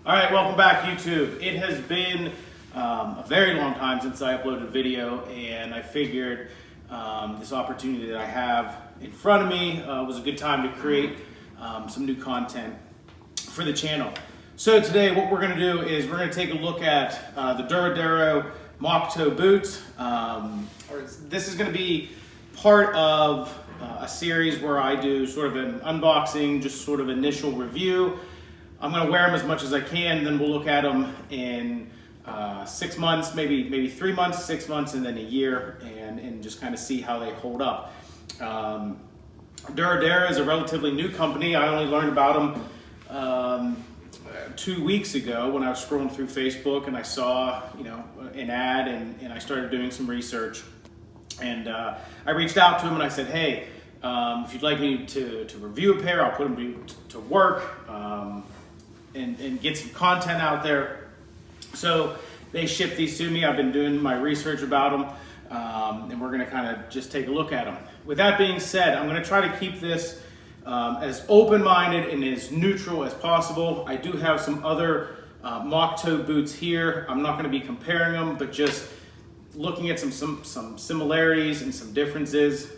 All right, welcome back, YouTube. It has been a very long time since I uploaded a video, and I figured this opportunity that I have in front of me was a good time to create some new content for the channel. So today what we're gonna do is we're gonna take a look at the Duradero Mock Toe Boots. This is gonna be part of a series where I do sort of an unboxing, just sort of initial review. I'm gonna wear them as much as I can, then we'll look at them in 6 months, maybe 3 months, 6 months, and then a year, and just kind of see how they hold up. Duradero is a relatively new company. I only learned about them 2 weeks ago when I was scrolling through Facebook and I saw, an ad, and I started doing some research. And I reached out to him and I said, hey, if you'd like me to review a pair, I'll put them to work and get some content out there. So they shipped these to me. I've been doing my research about them, and we're gonna kind of just take a look at them. With that being said, I'm gonna try to keep this as open-minded and as neutral as possible. I do have some other mock toe boots here. I'm not gonna be comparing them, but just looking at some similarities and some differences.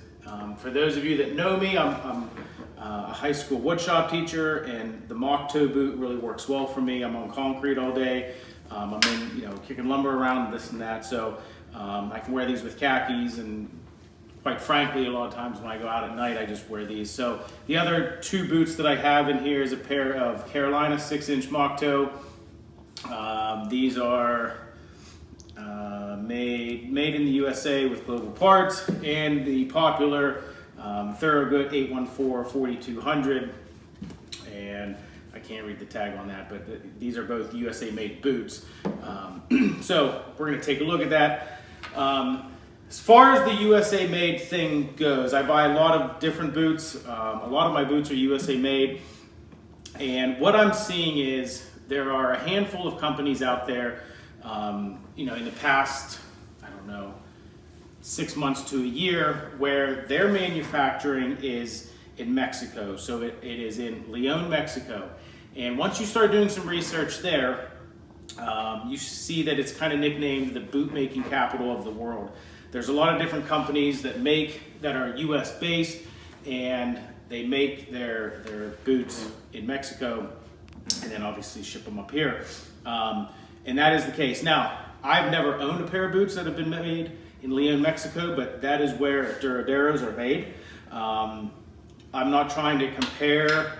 For those of you that know me, I'm a high school woodshop teacher, and the mock toe boot really works well for me. I'm on concrete all day. I'm in, kicking lumber around, this and that. So I can wear these with khakis, and quite frankly, a lot of times when I go out at night, I just wear these. So the other two boots that I have in here is a pair of Carolina 6-inch mock toe. These are made in the USA with global parts, and the popular Thorogood 814-4200, and I can't read the tag on that, but these are both USA made boots. So we're going to take a look at that. As far as the USA made thing goes, I buy a lot of different boots. A lot of my boots are USA made, and what I'm seeing is there are a handful of companies out there, in the past, 6 months to a year, where their manufacturing is in Mexico. So it is in León, Mexico. And once you start doing some research there, you see that it's kind of nicknamed the boot making capital of the world. There's a lot of different companies that are US based, and they make their boots in Mexico and then obviously ship them up here. And that is the case. Now, I've never owned a pair of boots that have been made in León, Mexico, but that is where Duraderos are made. I'm not trying to compare,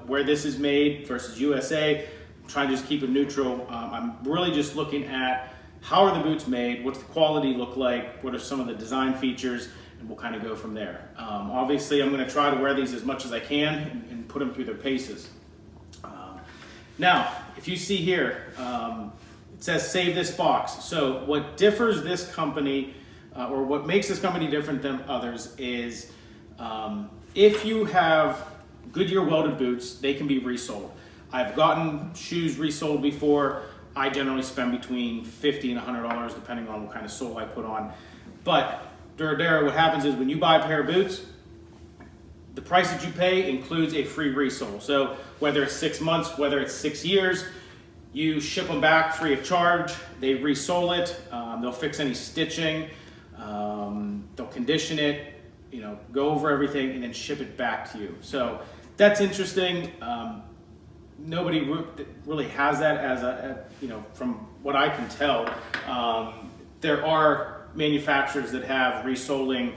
where this is made versus USA. I'm trying to just keep it neutral. I'm really just looking at how are the boots made, what's the quality look like, what are some of the design features, and we'll kind of go from there. Obviously, I'm going to try to wear these as much as I can and put them through their paces. Now, if you see here, it says save this box. So what differs this company, or what makes this company different than others is if you have Goodyear welded boots, they can be resold. I've gotten shoes resold before. I generally spend between $50 and $100 depending on what kind of sole I put on. But Duradero, what happens is when you buy a pair of boots, the price that you pay includes a free resole. So whether it's 6 months, whether it's 6 years, you ship them back free of charge. They resole it. They'll fix any stitching. They'll condition it, go over everything, and then ship it back to you. So that's interesting. Nobody really has that as from what I can tell. There are manufacturers that have resoling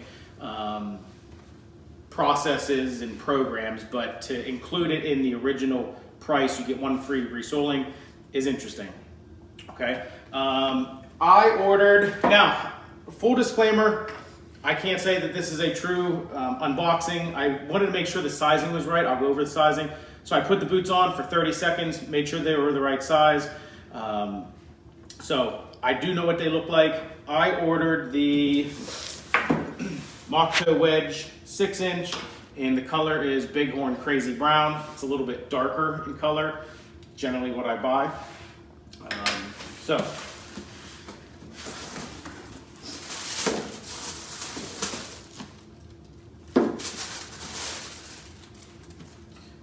processes and programs, but to include it in the original price, you get one free resoling, is interesting. Okay. I ordered, now, full disclaimer, I can't say that this is a true unboxing. I wanted to make sure the sizing was right. I'll go over the sizing. So I put the boots on for 30 seconds, made sure they were the right size. So I do know what they look like. I ordered the mock toe wedge 6-inch, and the color is Bighorn Crazy Brown. It's a little bit darker in color, generally what I buy. So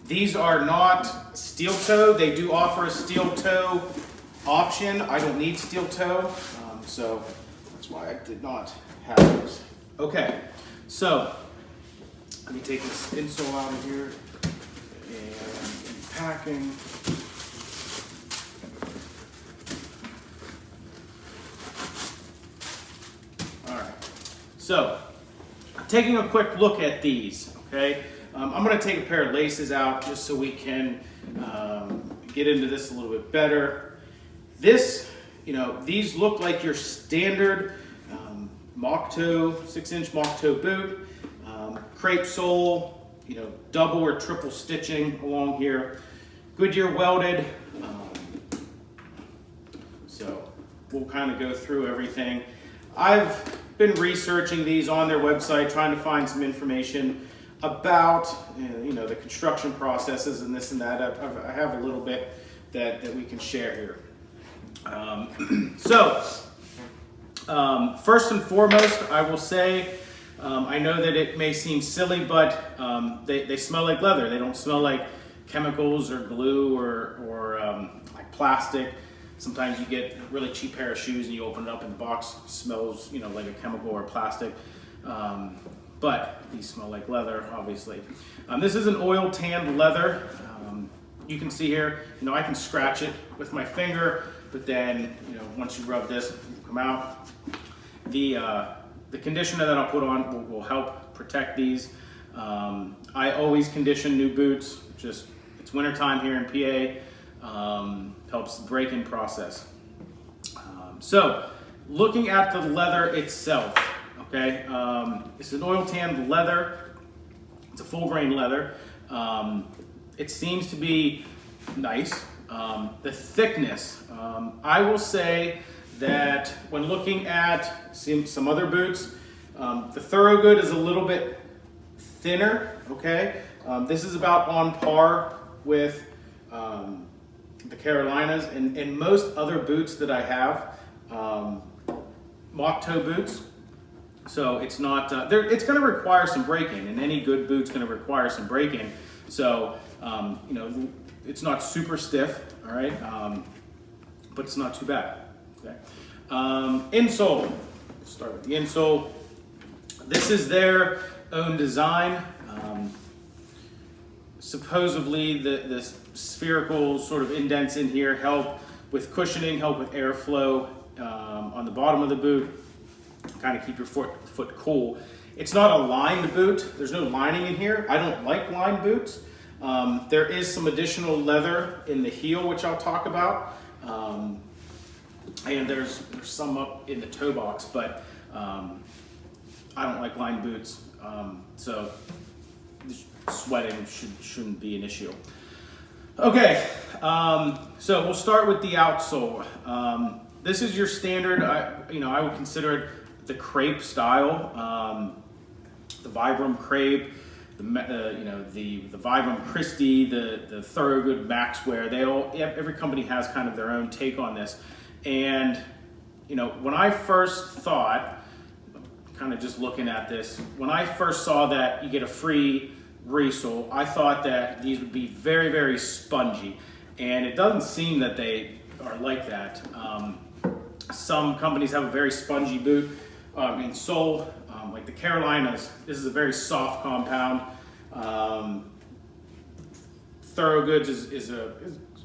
these are not steel toe. They do offer a steel toe option. I don't need steel toe, so that's why I did not have those. Okay, so let me take this insole out of here and packing. All right, so taking a quick look at these, okay? I'm gonna take a pair of laces out just so we can get into this a little bit better. This, these look like your standard mock toe, 6-inch mock toe boot, crepe sole, double or triple stitching along here, Goodyear welded. So we'll kind of go through everything. I've been researching these on their website, trying to find some information about the construction processes and this and that. I have a little bit that we can share here. First and foremost, I will say, I know that it may seem silly, but they smell like leather. They don't smell like chemicals or glue or like plastic. Sometimes you get a really cheap pair of shoes and you open it up and the box smells, like a chemical or plastic. But these smell like leather, obviously. This is an oil tanned leather. You can see here, I can scratch it with my finger, but then, once you rub this, it will come out. The conditioner that I'll put on will help protect these. I always condition new boots. It's wintertime here in PA. Helps the break-in process. So, looking at the leather itself, okay, it's an oil tanned leather. It's a full grain leather. It seems to be nice. The thickness, I will say that when looking at some other boots, the Thorogood is a little bit thinner, okay? This is about on par with the Carolinas and most other boots that I have, mock toe boots. So it's not, it's going to require some break-in, and any good boot's going to require some break-in. So, it's not super stiff, all right, but it's not too bad. Okay. Insole. Start with the insole. This is their own design. Supposedly, the spherical sort of indents in here help with cushioning, help with airflow on the bottom of the boot, kind of keep your foot cool. It's not a lined boot. There's no lining in here. I don't like lined boots. There is some additional leather in the heel, which I'll talk about. And there's some up in the toe box, but I don't like lined boots. So sweating shouldn't be an issue. Okay, so we'll start with the outsole. This is your standard, I would consider it the crepe style, the Vibram crepe, the Vibram Christie, the Thorogood Maxwear. Every company has kind of their own take on this. And, when I first thought, kind of just looking at this, when I first saw that you get a free resole, I thought that these would be very, very spongy. And it doesn't seem that they are like that. Some companies have a very spongy boot in sole, like the Carolinas. This is a very soft compound. Thorogoods is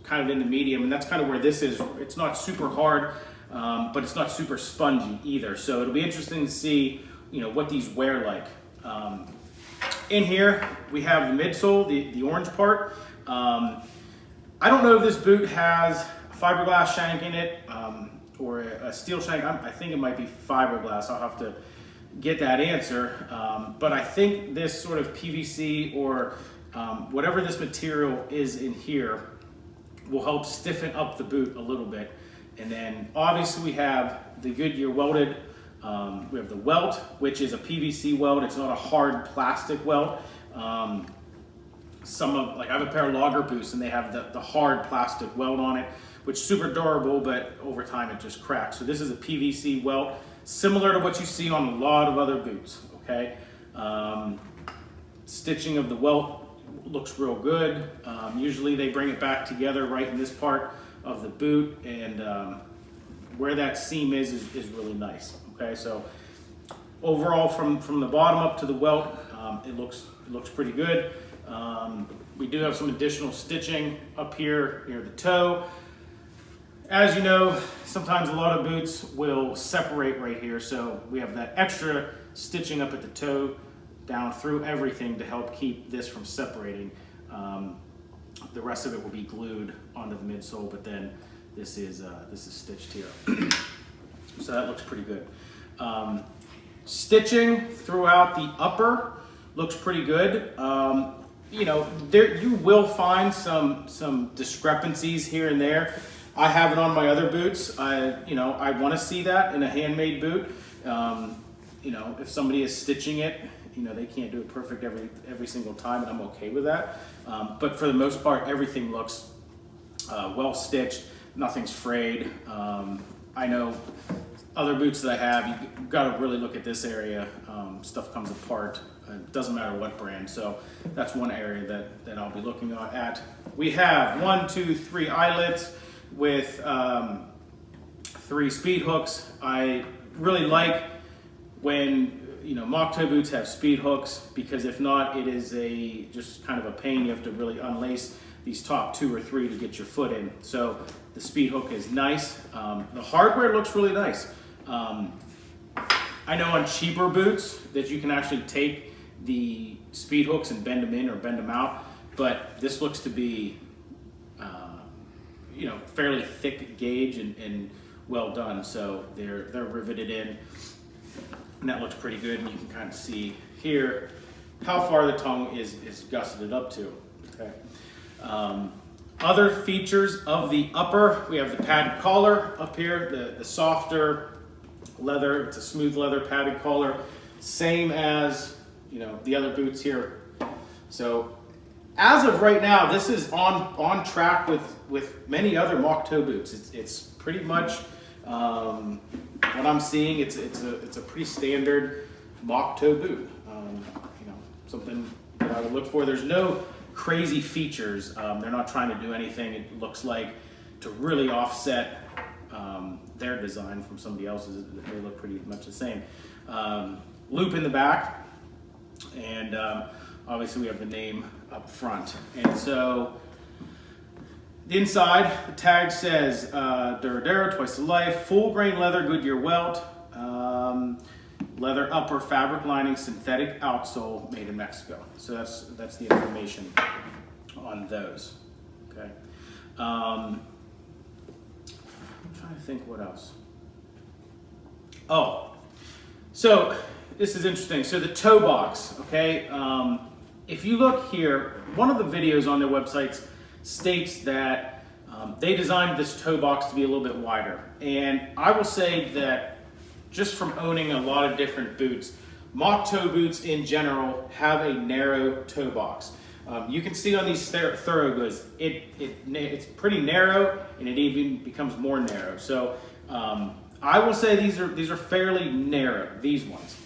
kind of in the medium, and that's kind of where this is. It's not super hard, but it's not super spongy either. So it'll be interesting to see, what these wear like. In here, we have the midsole, the orange part. I don't know if this boot has a fiberglass shank in it or a steel shank. I think it might be fiberglass. I'll have to get that answer. But I think this sort of PVC or whatever this material is in here will help stiffen up the boot a little bit. And then obviously we have the Goodyear welded. We have the welt, which is a PVC weld. It's not a hard plastic weld. I have a pair of logger boots and they have the hard plastic weld on it, which is super durable, but over time it just cracks. So this is a PVC welt, similar to what you see on a lot of other boots, okay? Stitching of the welt looks real good. Usually they bring it back together right in this part of the boot, and where that seam is really nice. Okay, so overall from the bottom up to the welt, it looks pretty good. We do have some additional stitching up here near the toe. As you know, sometimes a lot of boots will separate right here, so we have that extra stitching up at the toe down through everything to help keep this from separating. The rest of it will be glued onto the midsole, but then this is stitched here. So that looks pretty good. Stitching throughout the upper looks pretty good. You know, you will find some discrepancies here and there. I have it on my other boots. I want to see that in a handmade boot. You know, if somebody is stitching it, you know, they can't do it perfect every single time, and I'm okay with that. But for the most part, everything looks well stitched. Nothing's frayed. I know other boots that I have, you've got to really look at this area. Stuff comes apart. It doesn't matter what brand. So that's one area that I'll be looking at. We have 1, 2, 3 eyelets with 3 speed hooks. I really like when, you know, mock toe boots have speed hooks, because if not, it is just kind of a pain. You have to really unlace these top 2 or 3 to get your foot in. So the speed hook is nice. The hardware looks really nice. I know on cheaper boots that you can actually take the speed hooks and bend them in or bend them out, but this looks to be you know, fairly thick gauge and well done. So they're riveted in, and that looks pretty good. And you can kind of see here how far the tongue is gusseted up to. Okay. Other features of the upper, we have the padded collar up here, the softer leather. It's a smooth leather padded collar, same as, you know, the other boots here. So as of right now, this is on track with many other mock toe boots. It's pretty much what I'm seeing. It's a pretty standard mock toe boot. You know, something that I would look for. There's no crazy features. They're not trying to do anything, it looks like, to really offset their design from somebody else's. They look pretty much the same. Loop in the back, and obviously we have the name up front. And so the inside, the tag says Duradero, twice the life, full grain leather, Goodyear welt, leather upper, fabric lining, synthetic outsole, made in Mexico. So that's the information on those. Okay. I'm trying to think what else. Oh, so this is interesting. So the toe box, okay? If you look here, one of the videos on their websites states that they designed this toe box to be a little bit wider. And I will say that just from owning a lot of different boots, mock toe boots in general have a narrow toe box. You can see on these Thoroughgoods, it's pretty narrow, and it even becomes more narrow. So I will say these are fairly narrow, these ones.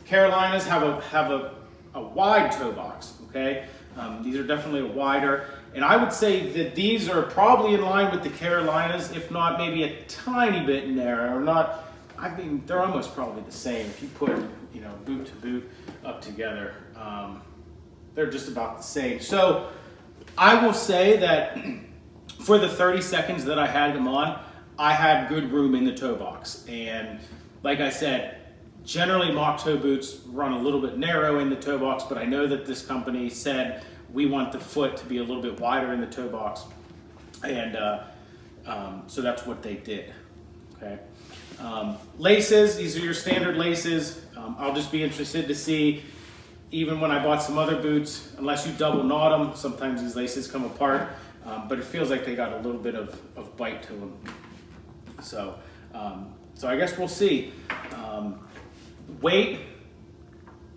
Carolinas have a wide toe box, okay? These are definitely a wider, and I would say that these are probably in line with the Carolinas, if not maybe a tiny bit narrow. Not, I mean, they're almost probably the same. If you put, you know, boot to boot up together, they're just about the same. So I will say that for the 30 seconds that I had them on, I had good room in the toe box. And like I said, generally mock toe boots run a little bit narrow in the toe box, but I know that this company said we want the foot to be a little bit wider in the toe box. And so that's what they did, okay? Laces, these are your standard laces. I'll just be interested to see, even when I bought some other boots, unless you double knot them, sometimes these laces come apart, but it feels like they got a little bit of bite to them. So I guess we'll see. Weight,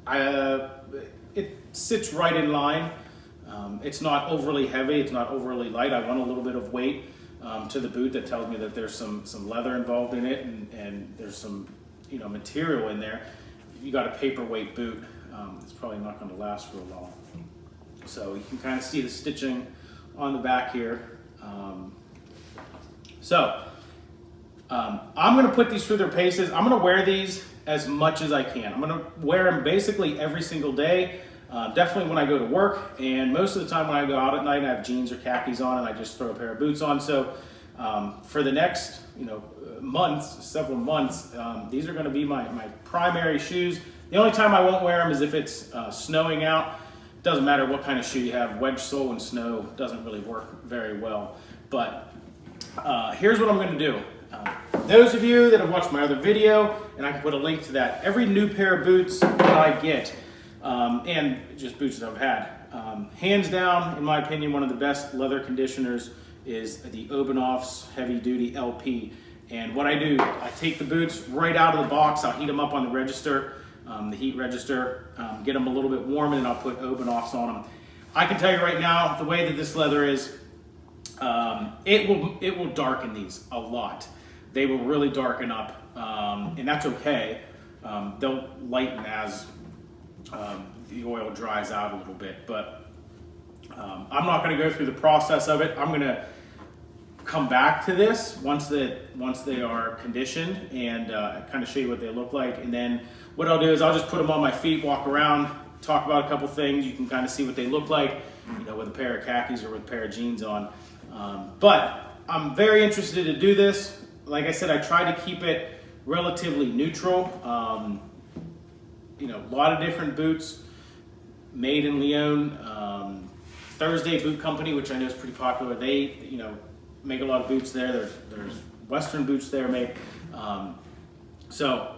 it sits right in line. It's not overly heavy, it's not overly light. I want a little bit of weight to the boot that tells me that there's some leather involved in it, and there's some, you know, material in there. If you got a paperweight boot, it's probably not going to last real long. So you can kind of see the stitching on the back here. I'm going to put these through their paces. I'm going to wear these as much as I can. I'm going to wear them basically every single day. Definitely when I go to work, and most of the time when I go out at night, I have jeans or khakis on, and I just throw a pair of boots on. So for the next, several months, these are going to be my primary shoes. The only time I won't wear them is if it's snowing out. Doesn't matter what kind of shoe you have. Wedge sole and snow doesn't really work very well. But here's what I'm going to do. Those of you that have watched my other video, and I can put a link to that, every new pair of boots that I get, and just boots that I've had, hands down, in my opinion, one of the best leather conditioners is the Obanoff's Heavy Duty LP. And what I do, I take the boots right out of the box, I'll heat them up on the register, the heat register, get them a little bit warm, and then I'll put Obanoff's on them. I can tell you right now, the way that this leather is, it will darken these a lot. They will really darken up, and that's okay. They'll lighten as the oil dries out a little bit, but I'm not going to go through the process of it. I'm going to come back to this once they are conditioned and kind of show you what they look like. And then what I'll do is I'll just put them on my feet, walk around, talk about a couple things. You can kind of see what they look like, with a pair of khakis or with a pair of jeans on. But I'm very interested to do this. Like I said, I try to keep it relatively neutral. A lot of different boots made in Lyon. Thursday Boot Company, which I know is pretty popular. They, make a lot of boots there. There's Western boots there made. So,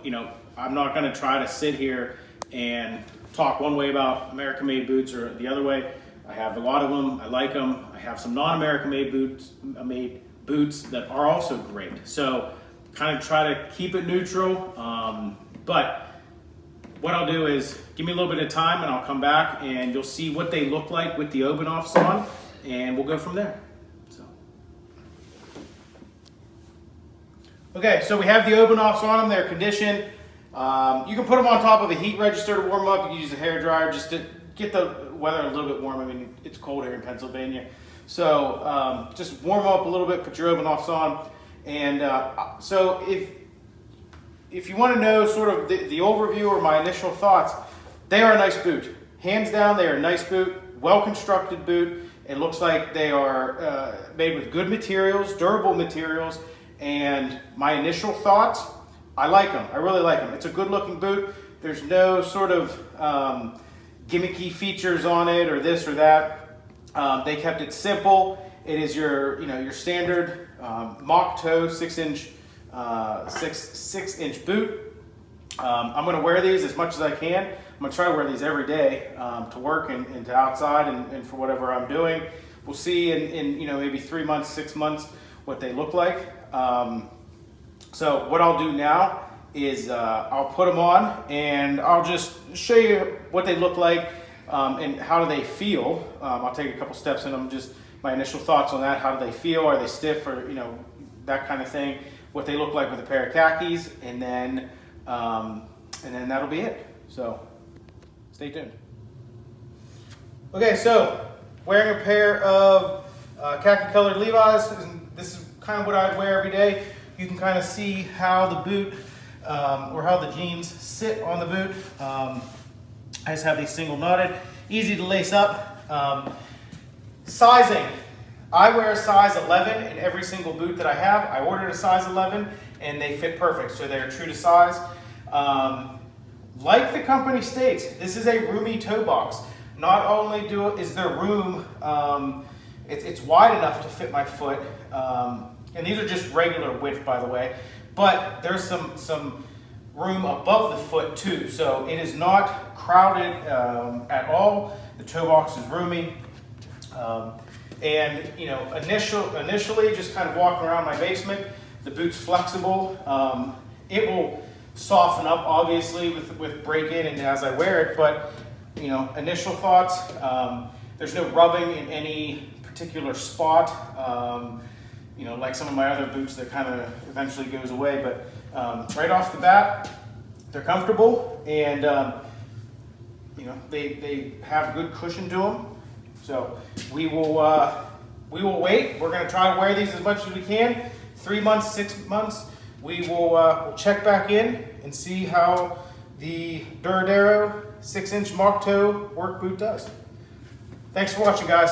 I'm not going to try to sit here and talk one way about American-made boots or the other way. I have a lot of them. I like them. I have some non-American-made boots that are also great. So kind of try to keep it neutral. But what I'll do is give me a little bit of time and I'll come back and you'll see what they look like with the Obanoff's on, and we'll go from there. Okay, so we have the Obanoff's on them. They're conditioned. You can put them on top of a heat register to warm up. You can use a hairdryer just to get the weather a little bit warm. I mean, it's cold here in Pennsylvania. So just warm up a little bit, put your Obanoff's on. And so if you want to know sort of the overview or my initial thoughts, they are a nice boot. Hands down, they are a nice boot, well-constructed boot. It looks like they are made with good materials, durable materials. And my initial thoughts, I like them. I really like them. It's a good-looking boot. There's no sort of gimmicky features on it or this or that. They kept it simple. It is your standard mock toe 6-inch boot. I'm going to wear these as much as I can. I'm going to try to wear these every day to work and to outside and for whatever I'm doing. We'll see in maybe 3 months, 6 months what they look like. So what I'll do now is I'll put them on and I'll just show you what they look like and how do they feel. I'll take a couple steps in them, just my initial thoughts on that. How do they feel? Are they stiff or that kind of thing? What they look like with a pair of khakis, and then that'll be it. So stay tuned. Okay, so wearing a pair of khaki colored Levi's. This is kind of what I'd wear every day. You can kind of see how the boot or how the jeans sit on the boot. I just have these single knotted, easy to lace up. Sizing, I wear a size 11 in every single boot that I have. I ordered a size 11 and they fit perfect, so they're true to size. Like the company states, this is a roomy toe box. Not only is there room, it's wide enough to fit my foot, and these are just regular width, by the way, but there's some room above the foot too, so it is not crowded at all. The toe box is roomy, and initially just kind of walking around my basement, the boot's flexible. It will soften up obviously with break-in and as I wear it, but initial thoughts, there's no rubbing in any particular spot, like some of my other boots that kind of eventually goes away, but right off the bat, they're comfortable, and they have good cushion to them, So we will wait. We're going to try to wear these as much as we can. 3 months, 6 months, we will we'll check back in and see how the Duradero 6-inch mock toe work boot does. Thanks for watching, guys.